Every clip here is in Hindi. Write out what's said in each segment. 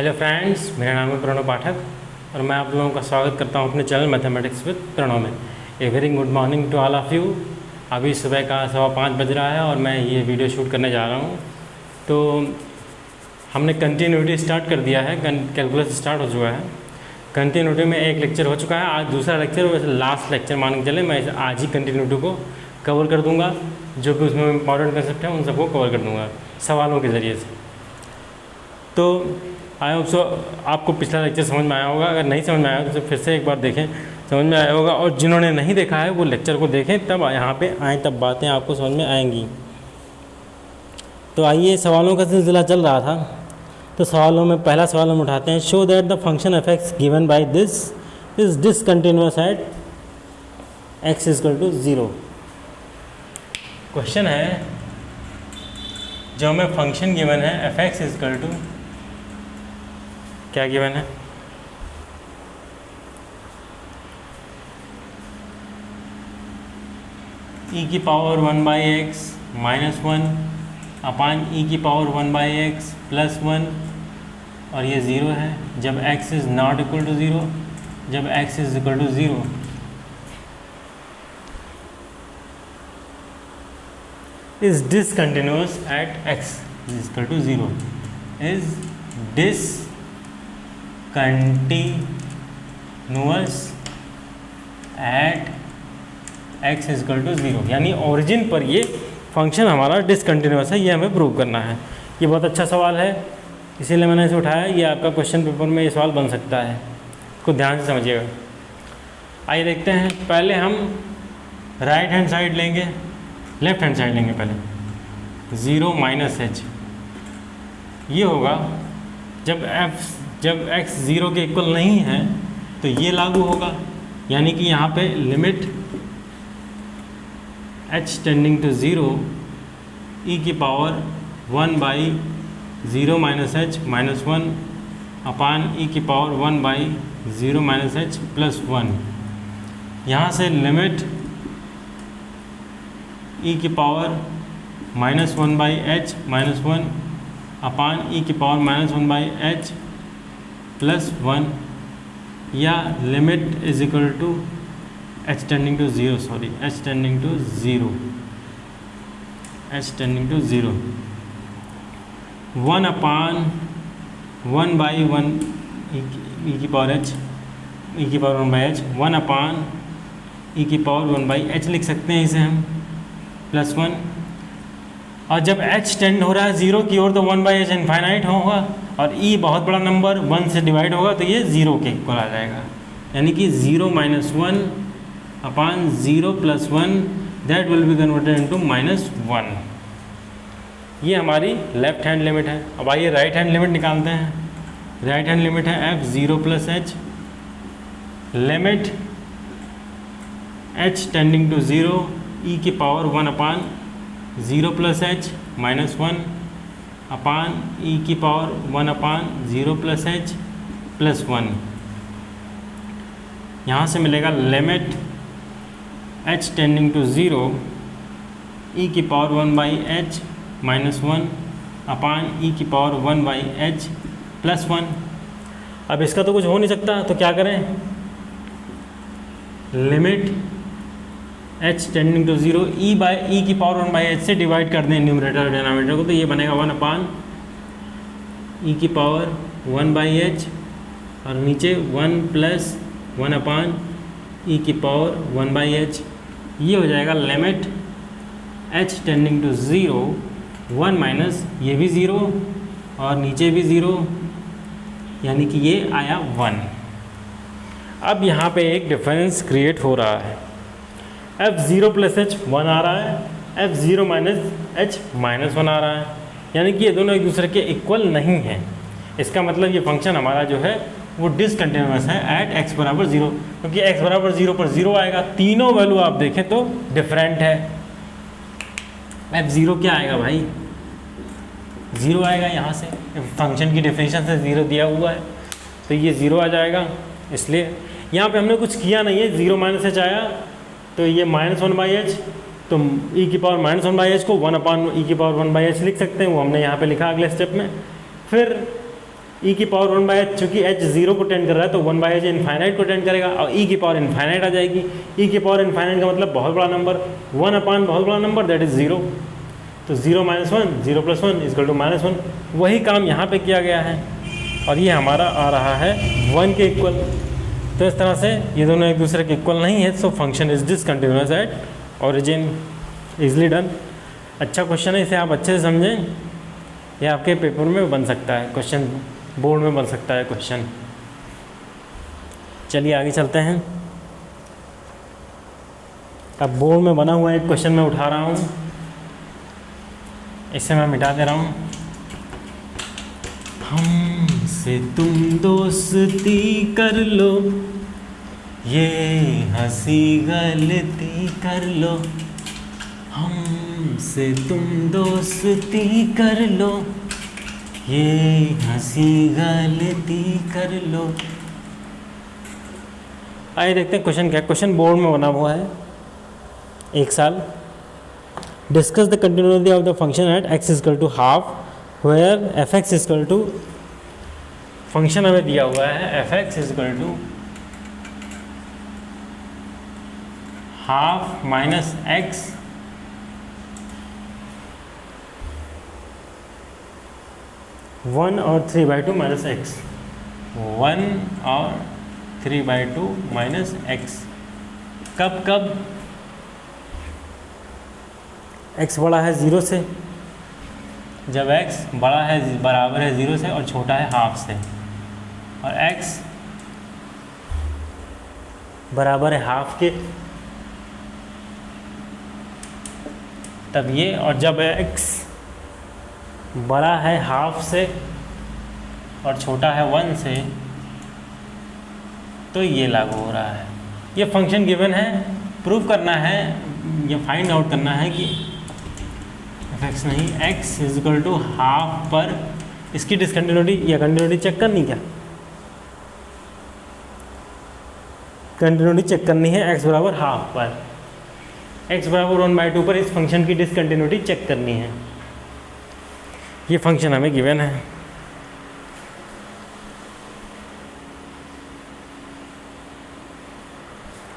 हेलो फ्रेंड्स, मेरा नाम है प्रणव पाठक और मैं आप लोगों का स्वागत करता हूं अपने चैनल मैथमेटिक्स विद प्रणव में। A very good morning to all of you. अभी सुबह का 5:15 बज रहा है और मैं ये वीडियो शूट करने जा रहा हूं। तो हमने कंटिन्यूटी स्टार्ट कर दिया है, कैलकुलस स्टार्ट हो चुका है। कंटिन्यूटी में एक लेक्चर हो चुका है, आज दूसरा लेक्चर, वैसे लास्ट लेक्चर मान के चले। मैं आज ही कंटिन्यूटी को कवर कर दूँगा, जो कि उसमें इंपॉर्टेंट कंसेप्ट है उन सबको कवर कर दूँगा सवालों के ज़रिए से। तो आई होप सो आपको पिछला लेक्चर समझ में आया होगा। अगर नहीं समझ में आया तो फिर से एक बार देखें, समझ में आया होगा। और जिन्होंने नहीं देखा है वो लेक्चर को देखें, तब यहाँ पे आएँ, तब बातें आपको समझ में आएंगी। तो आइए, सवालों का सिलसिला चल रहा था, तो सवालों में पहला सवाल हम उठाते हैं। Show that the function F X given by this is discontinuous at X equal to 0। Question है, जो हमें फंक्शन गिवन है एफ एक्स इक्वल टू, क्या गिवन है, e की पावर 1/x -1 अपान e की पावर 1/x +1, और ये 0 है जब x is not equal to 0, जब x is equal to 0। Is discontinuous at x is equal to 0, is continuous at x is equal to 0, यानी ओरिजिन पर ये फंक्शन हमारा डिसकंटिन्यूअस है, ये हमें प्रूव करना है। ये बहुत अच्छा सवाल है, इसीलिए मैंने इसे उठाया। ये आपका क्वेश्चन पेपर में ये सवाल बन सकता है, इसको ध्यान से समझिएगा। आइए देखते हैं। पहले हम राइट हैंड साइड लेंगे, लेफ्ट हैंड साइड लेंगे। पहले 0 - h, ये होगा जब x 0 के इक्वल नहीं है तो ये लागू होगा, यानी कि यहाँ पे limit h tending to 0 e की पावर 1/0 - h -1 अपान e की पावर 1/0 - h +1। यहाँ से लिमिट e की पावर -1/h -1 अपान e की पावर -1/h +1, या limit is equal to h tending to 0, h tending to 0 1 upon 1/1 e की पावर 1/h 1 अपान e की पावर 1/h लिख सकते हैं इसे हम, +1। और जब h टेंड हो रहा है 0 की ओर तो 1/h इनफाइनाइट होगा, और e बहुत बड़ा नंबर 1 से डिवाइड होगा तो ये 0 के इक्वल आ जाएगा, यानी कि 0 - 1 upon 0 +1 that will be converted into -1। ये हमारी लेफ्ट हैंड लिमिट है। अब आइए राइट हैंड लिमिट निकालते हैं। राइट हैंड लिमिट है f 0 + h, limit h tending to 0 e की power 1 upon 0 + h -1 upon e की पावर 1 अपान 0 + h +1। यहाँ से मिलेगा limit h tending to 0 e की पावर 1/h -1 अपान e की पावर 1/h +1। अब इसका तो कुछ हो नहीं सकता, तो क्या करें, limit h tending to 0 e की पावर 1/h से डिवाइड कर दें न्यूमरेटर और डिनोमिनेटर को, तो ये बनेगा 1 अपान e की पावर 1/h, और नीचे 1 + 1 अपान e की पावर 1/h। ये हो जाएगा limit h tending to 0 1 minus ये भी 0 और नीचे भी 0, यानी कि ये आया 1। अब यहाँ पे एक डिफरेंस क्रिएट हो रहा है। f0 + h 1 आ रहा है, f0 - h -1 आ रहा है, यानी कि ये दोनों एक दूसरे के इक्वल नहीं हैं। इसका मतलब ये फंक्शन हमारा जो है वो डिसकंटिन्यूअस है एट x = 0, क्योंकि x = 0 पर 0 आएगा। तीनों वैल्यू आप देखें तो डिफरेंट है। f0 क्या आएगा भाई, 0 आएगा। यहाँ से फंक्शन की डेफिनेशन से 0 दिया हुआ है, तो ये 0 आ जाएगा। इसलिए यहाँ पे हमने कुछ किया नहीं है, 0 - h आया तो ये -1/h, तो e की पावर -1/h को 1 अपान e की पावर 1/h लिख सकते हैं, वो हमने यहाँ पे लिखा अगले स्टेप में। फिर ई की पावर 1/h, चूँकि h 0 को टेंड कर रहा है तो 1/h इन्फाइनाइट को टेंड करेगा और ई की पावर इन्फाइनाइट आ जाएगी। ई की पावर इन्फाइनाइट का मतलब बहुत बड़ा नंबर, 1/, बहुत बड़ा नंबर, दैट इज़ 0। तो 0 - 1, 0 + 1 = -1। वही काम यहाँ पे किया गया है और ये हमारा आ रहा है 1 के इक्वल। तो इस तरह से ये दोनों एक दूसरे के इक्वल नहीं है, so function is discontinuous at origin. Easily done. अच्छा क्वेश्चन है, इसे आप अच्छे से समझें, ये आपके पेपर में बन सकता है क्वेश्चन, बोर्ड में बन सकता है क्वेश्चन। चलिए आगे चलते हैं। अब बोर्ड में बना हुआ एक क्वेश्चन मैं उठा रहा हूँ, इसे मैं मिटा दे रहा हूँ। हमसे तुम दोस्ती कर लो, ये हंसी गलती कर लो, हमसे तुम दोस्ती कर लो, ये हंसी गलती कर लो। आइए देखते हैं क्वेश्चन क्या। क्वेश्चन बोर्ड में बना हुआ है, 1 साल। Discuss the continuity of the function at x = ½ where f(x) = function हमें दिया हुआ है f(x) = ½ - x (1 और 3/2 - x), 1 और 3/2 - x। कब कब x बड़ा है 0 से, जब x बड़ा है बराबर है 0 से और छोटा है ½ से, और x बराबर है ½ के, तब ये, और जब x बड़ा है ½ से और छोटा है 1 से, तो ये लागू हो रहा है। ये फंक्शन गिवन है, प्रूव करना है, ये फाइंड आउट करना है कि f(x) नहीं, x = ½ पर इसकी डिसकंटिन्यूटी या कंटिन्यूटी चेक करनी, क्या कंटिन्यूटी चेक करनी है x बराबर ½ पर, x बराबर 1/2 पर इस फंक्शन की डिसकंटिन्यूटी चेक करनी है। ये फंक्शन हमें गिवन है।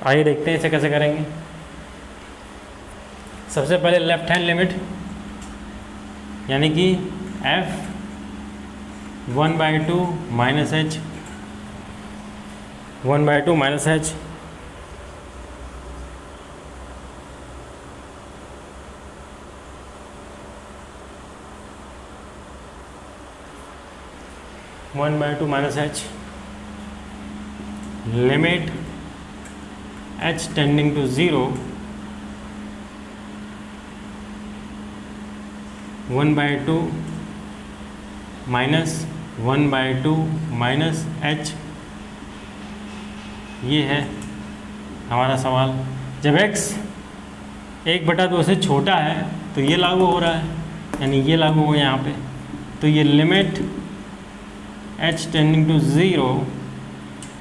आइए देखते हैं इसे कैसे करेंगे। सबसे पहले लेफ्ट हैंड लिमिट, यानी कि f 1/2 - h 1/2 - h (1/2 - h) limit h tending to 0 1/2 - 1/2 - h। ये है हमारा सवाल। जब x 1/2 से छोटा है तो ये लागू हो रहा है, यानी ये लागू हो यहाँ पे, तो ये limit h tending to 0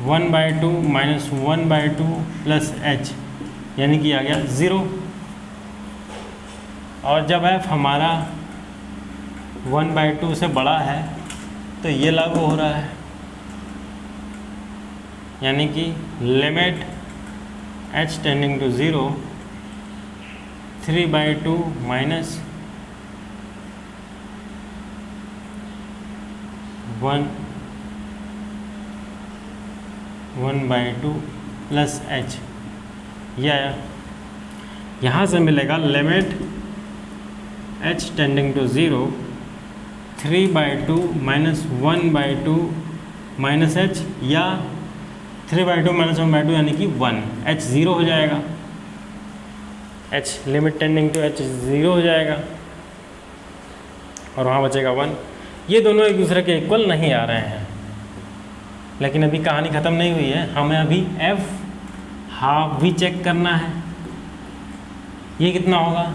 1/2 - 1/2 + h, यानी कि आ गया 0। और जब f हमारा 1/2 से बड़ा है तो ये लागू हो रहा है, यानी कि limit h tending to 0 3/2 - 1/2 + h, ये आया। यहाँ से मिलेगा limit h tending to 0 3/2 - 1/2 - h, या 3/2 - 1/2 यानी कि 1, h 0 हो जाएगा, h limit tending to h 0 हो जाएगा और वहाँ बचेगा 1। ये दोनों एक दूसरे के इक्वल नहीं आ रहे हैं, लेकिन अभी कहानी ख़त्म नहीं हुई है, हमें अभी f½ भी चेक करना है। ये कितना होगा,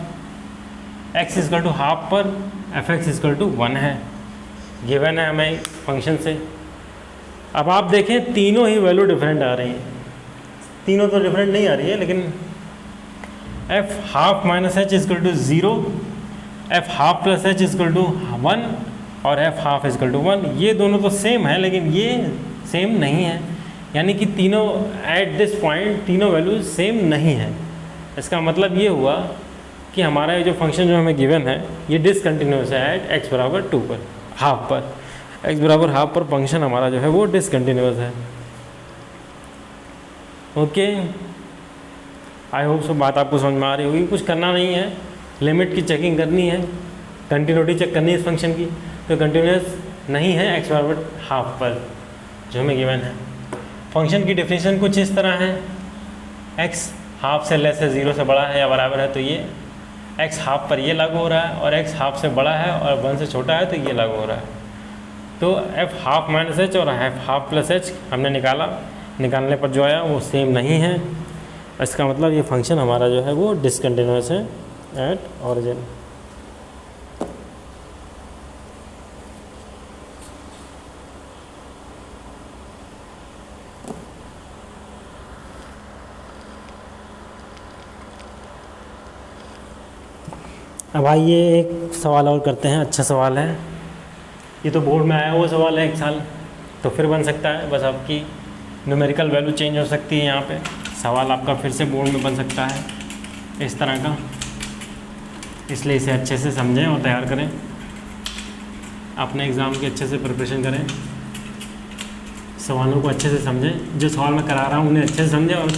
x = ½ पर f(x) = 1 है, गिवन है हमें फंक्शन से। अब आप देखें तीनों ही वैल्यू डिफरेंट आ रही हैं, तीनों तो डिफरेंट नहीं आ रही है, लेकिन f½ - h = 0, f½ + h = 1 और एफ हाफ इजकल टू 1, ये दोनों तो सेम है लेकिन ये सेम नहीं है, यानी कि तीनों एट दिस पॉइंट तीनों वैल्यूज सेम नहीं है। इसका मतलब ये हुआ कि हमारा ये जो फंक्शन जो हमें गिवन है ये डिसकंटिन्यूस है एट x बराबर 2 पर, हाफ पर, x बराबर हाफ पर फंक्शन हमारा जो है वो डिसकंटिन्यूस है। ओके, आई होप सो बात आपको समझ में आ रही होगी। कुछ करना नहीं है, लिमिट की चेकिंग करनी है, कंटिन्यूटी चेक करनी है इस फंक्शन की, तो कंटिन्यूस नहीं है x बराबर हाफ पर जो हमें गिवन है। फंक्शन की डेफिनेशन कुछ इस तरह है, x हाफ से लेस है 0 से बड़ा है या बराबर है तो ये x हाफ पर ये लागू हो रहा है, और x हाफ से बड़ा है और 1 से छोटा है तो ये लागू हो रहा है। तो f हाफ माइनस एच और f हाफ प्लस एच हमने निकालने पर जो आया वो सेम नहीं है। इसका मतलब ये फंक्शन हमारा जो है वो डिसकंटिन्यूअस है एट ऑरिजिन। अब आइए एक सवाल और करते हैं, अच्छा सवाल है, ये तो बोर्ड में आया हुआ सवाल है 1 साल, तो फिर बन सकता है, बस आपकी न्यूमेरिकल वैल्यू चेंज हो सकती है। यहाँ पे सवाल आपका फिर से बोर्ड में बन सकता है इस तरह का, इसलिए इसे अच्छे से समझें और तैयार करें, अपने एग्ज़ाम की अच्छे से प्रिपरेशन करें, सवालों को अच्छे से समझें, जो सवाल मैं करा रहा हूँ उन्हें अच्छे से समझें और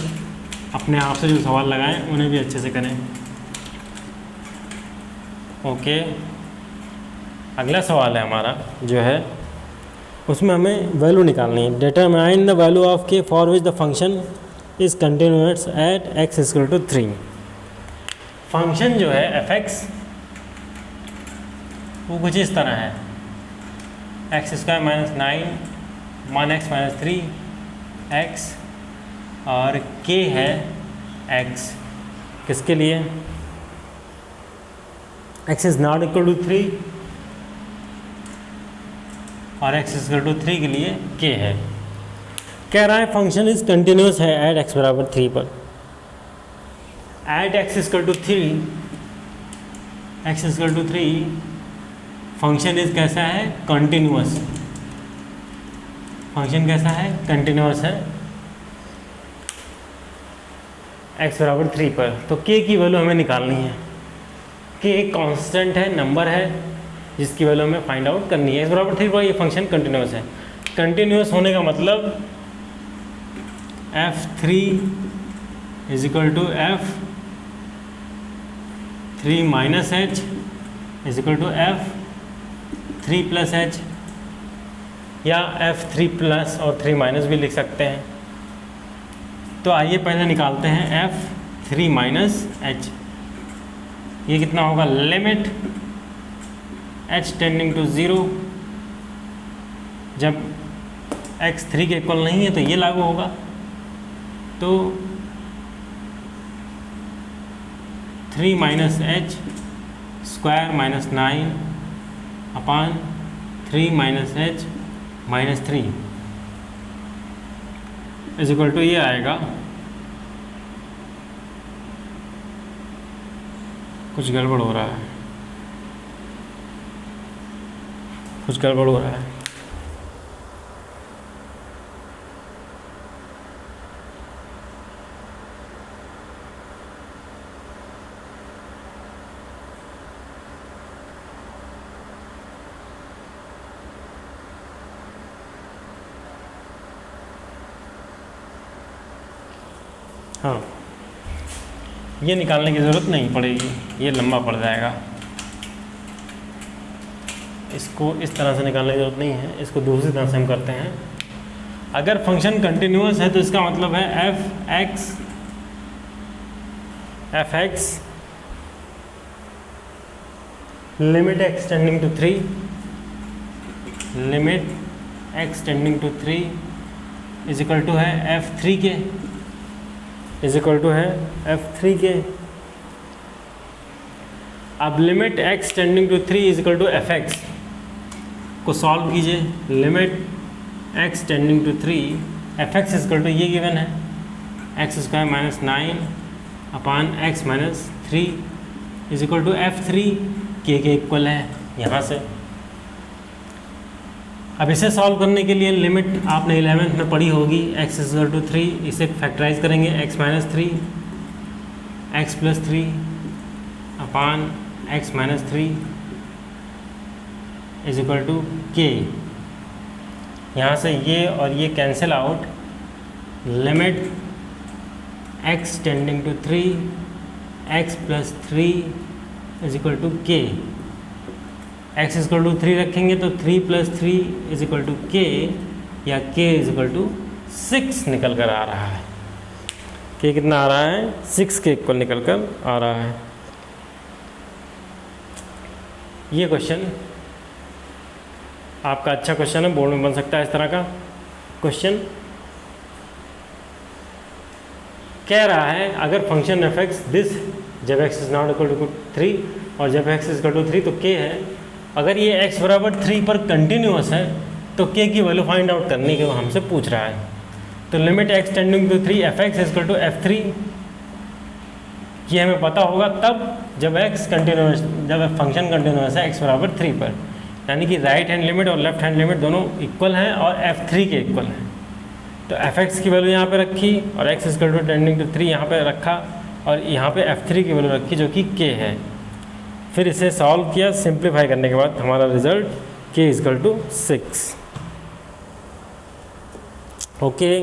अपने आप से जो सवाल लगाएं उन्हें भी अच्छे से करें। ओके, अगला सवाल है हमारा जो है उसमें हमें वैल्यू निकालनी है। Determine the value of K for which the function is continuous at x equal to 3। फंक्शन जो है एफ एक्स वो कुछ इस तरह है, एक्स स्क्वायर माइनस 9 मान x माइनस 3 x और k है x, किसके लिए x is not equal to 3 और x इक्वल टू 3 के लिए k है। कह रहा है फंक्शन इज कंटिन्यूस है एट x बराबर 3 पर, at x equal to 3, x equal to 3 function is कैसा है, कंटिन्यूस। फंक्शन कैसा है, कंटिन्यूस है x बराबर 3 पर। तो k की वैल्यू हमें निकालनी है। k एक कांस्टेंट है, नंबर है जिसकी वैल्यू हमें फाइंड आउट करनी है। x बराबर 3 पर ये फंक्शन कंटिन्यूस है। कंटिन्यूस होने का मतलब f3 is equal to f3 minus h is equal to f3 plus h, या f3 प्लस और 3 माइनस भी लिख सकते हैं। तो आइए पहले निकालते हैं f3 माइनस एच। ये कितना होगा, लिमिट h टेंडिंग टू 0, जब x 3 के इक्वल नहीं है तो ये लागू होगा। तो 3 minus h square minus 9 upon 3 minus h minus 3 is equal to ये आएगा, कुछ गड़बड़ हो रहा है, कुछ गड़बड़ हो रहा है। हाँ, ये निकालने की ज़रूरत नहीं पड़ेगी, ये लंबा पड़ जाएगा। इसको इस तरह से निकालने की ज़रूरत नहीं है, इसको दूसरी तरह से हम करते हैं। अगर फंक्शन कंटिन्यूअस है तो इसका मतलब है F x limit x tending to 3, limit x tending to 3 is equal to है f3 के, इज इक्वल टू है f3 के। अब limit x tending to 3 is equal to f x को सॉल्व कीजिए। Limit x tending to 3 f x is equal to ये गिवन है, x square minus 9 upon x minus 3 is equal to f3 के इक्वल है यहाँ से। अब इसे सॉल्व करने के लिए लिमिट आपने 11th में पढ़ी होगी, x इक्वल टू 3, इसे फैक्टराइज करेंगे x minus 3 x plus 3 upon x minus 3 is equal to k। यहाँ से ये और ये cancel out, limit x tending to 3 x plus 3 is equal to k। x is equal to 3 रखेंगे तो 3 plus 3 is equal to k, या k इज इक्वल टू 6 निकल कर आ रहा है। k कितना आ रहा है? 6 के इक्वल निकल कर आ रहा है। ये क्वेश्चन आपका अच्छा क्वेश्चन है, बोर्ड में बन सकता है इस तरह का क्वेश्चन। कह रहा है अगर फंक्शन एफ एक्स दिस, जब x is not equal to 3 और जब x इज इक्वल टू 3 तो k है। अगर ये x बराबर 3 पर कंटिन्यूअस है तो k की वैल्यू फाइंड आउट करने के वो हमसे पूछ रहा है। तो limit x tending to 3 f x is equal to f3, ये हमें पता होगा तब जब x कंटिन्यूअस, जब फंक्शन कंटिन्यूअस है x बराबर 3 पर, यानी कि राइट हैंड लिमिट और लेफ्ट हैंड लिमिट दोनों इक्वल हैं और f3 के इक्वल हैं। तो f(x) की वैल्यू यहाँ पे रखी और x equal to tending to 3 यहाँ पे रखा और यहाँ पे f3 की वैल्यू रखी जो कि k है। फिर इसे सॉल्व किया, सिंप्लीफाई करने के बाद हमारा result k equal to 6। Okay,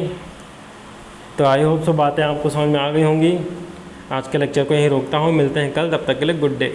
तो आई होप सो बातें आपको समझ में आ गई होंगी। आज के लेक्चर को यहीं रोकता हूँ, मिलते हैं कल, तब तक के लिए गुड डे।